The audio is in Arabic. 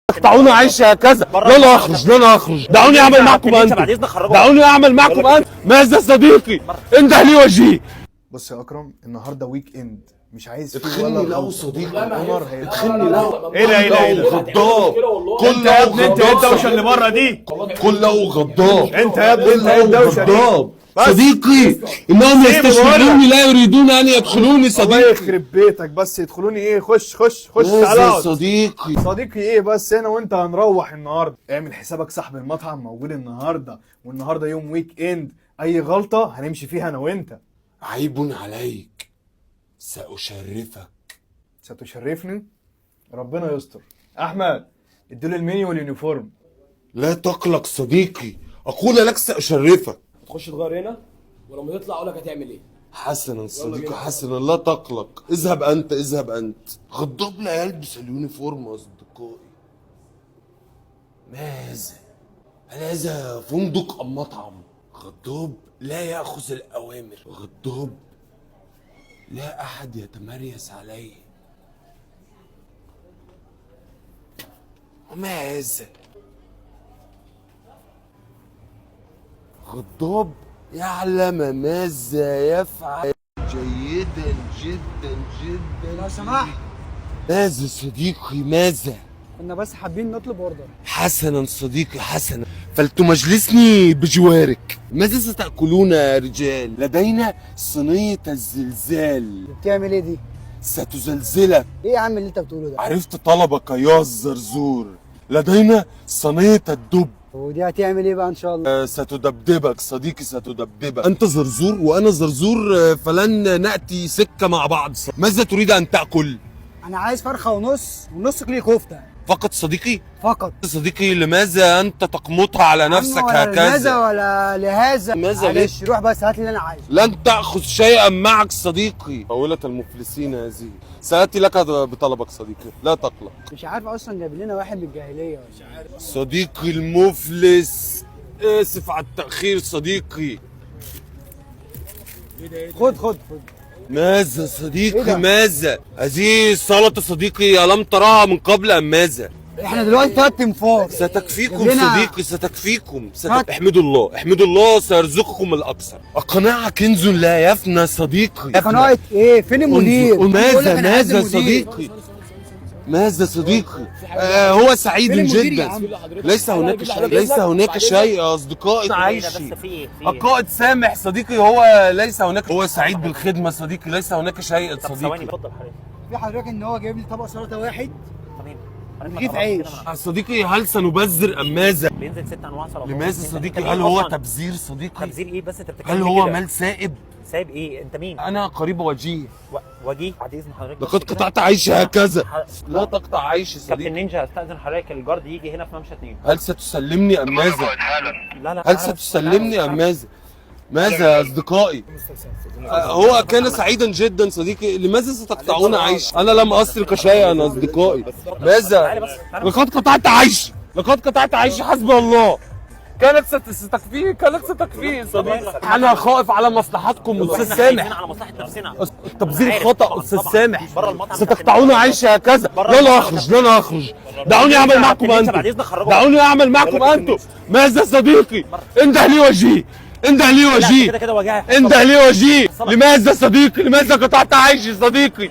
تقطعوني عيش هكذا. لن اخرج لن اخرج. دعوني اعمل معكم انت. دعوني اعمل معكم انت. ماذا صديقي؟ انده لي وجهي. بص يا اكرم، النهارده ويك اند، مش عايز فيه اتخني ولا له غلطة. صديقي. عمر اتخني له. ايه ده ايه ده ايه ده؟ غضاب. انت يا ابني انت ايه الدوشه اللي بره دي؟ قل له غضاب. انت يا ابني انت ايه الدوشه دي؟ غضاب. بس. صديقي انهم سيبه يستشهدوني لا يريدون ان يدخلوني الله صديقي. يخرب بيتك، بس يدخلوني ايه؟ خش تعالى ماذا اقعد. صديقي؟ صديقي ايه بس؟ انا وانت هنروح النهارده. اعمل حسابك صاحب المطعم موجود النهارده، والنهارده يوم ويك اند، اي غلطه هنمشي فيها انا وانت. عيب عليك، سأشرفك. ستشرفني، ربنا يستر. احمد اديله المنيو واليونيفورم. لا تقلق صديقي، أقول لك سأشرفك. تخش تغير هنا ولما تطلع اقول لك هتعمل ايه. حسنا صديقي حسنا، لا تقلق. اذهب أنت اذهب أنت. غضاب لا يلبس اليونيفورم أصدقائي. ماذا؟ هل هذا فندق أم مطعم؟ غضاب لا يأخذ الأوامر. غضاب لا أحد يتمريس عليه. وماذا؟ غضاب يعلم ماذا يفعل جيدا جدا جدا. لو سمحت، ماذا صديقي ماذا؟ كنا بس حابين نطلب اوردر. حسنا صديقي حسنا، فلتمجلسني بجوارك. ماذا ستأكلون يا رجال؟ لدينا صينية الزلزال. بتعمل ايه دي؟ ستزلزلك. ايه يا عم اللي انت بتقوله ده؟ عرفت طلبك يا الزرزور. لدينا صينية الدب. ودي هتعمل ايه بقى ان شاء الله؟ ستدبدبك صديقي ستدبدبك. أنت زرزور وأنا زرزور، فلن نأتي سكة مع بعض. ماذا تريد أن تأكل؟ انا عايز فرخه ونص كيلو كفته فقط صديقي؟ فقط. صديقي لماذا أنت تقمطها على نفسك عم ولا لهذا هكذا؟ ولا لهذا. ماذا معلش روح بس هات لي اللي انا عايزه. لن تأخذ شيئا معك صديقي. قولة المفلسين هذه. سآتي لك بطلبك صديقي، لا تقلق. مش عارف اصلا جايب لنا واحد من الجاهليه مش عارف. صديقي المفلس، آسف على التأخير صديقي. خد ماذا إيه صديقي ده؟ ماذا؟ هذه السلطة صديقي، ألم تراها من قبل أم ماذا؟ احنا دلوقتي 3 تنفار. ستكفيكم جيب لنا- صديقي ستكفيكم. هات. احمدوا الله احمدوا الله، سيرزقكم الأكثر. القناعة كنز لا يفنى صديقي. قناعه ايه؟ فين المدير؟ بيقول لك ماذا أنا عايز ماذا المدير. صديقي؟ ماذا صديقي؟ هو سعيد فين المدير يا جدا. عم؟ ليس هناك شيء، ليس هناك شيء يا أصدقائي. عايشي. القائد سامح صديقي، هو ليس هناك. هو سعيد بالخدمة صديقي، ليس هناك شيء صديقي. في حضرتك ان هو جايب لي طبق سلطه واحد تمام. رغيف عيش. صديقي هل سنبذر أم ماذا؟ بينزل 6 انواع سلطات. لماذا أنت- صديقي؟ أنت هل مين هو أصلاً؟ تبذير صديقي؟ تبذير ايه بس؟ انت بتتكلم هل ليه هو كده؟ مال سائب؟ سايب ايه؟ انت مين؟ أنا قريب وجيه. وجيه بعد اذن حضرتك. بس لقد كده. قطعت عيشي هكذا. ح- لا تقطع عيشي كابتن صديقي. نينجا استاذن حضرتك الجارد يجي هنا في ممشى 2. هل ستسلمني أم ماذا؟ لا هل ستسلمني أم ماذا؟ ماذا يا أصدقائي؟ هو كان سعيدا جدا صديقي. لماذا ستقطعون عيش؟ أنا لم أسرق شيئا أصدقائي. ماذا؟ لقد قطعت عيشي. لقد قطعت عيشي. حسبي الله. كانت ستكفيه صديقي. أنا خائف على مصلحتكم أستاذ سامح. على مصلحه نفسنا. التبذير عارف خطأ طبعاً، أستاذ طبعاً. سامح. بره المطعم. ستقطعون عيشي هكذا. لن أخرج لن أخرج. دعوني أعمل معكم بعد إذنك أنتم. خرجوا. دعوني أعمل معكم أنتم. ماذا صديقي؟ انده لي وجهي. انده لي لا، وجهي. كده وجعها. انده لي وجهي. لماذا صديقي؟ لماذا قطعت عيشي صديقي؟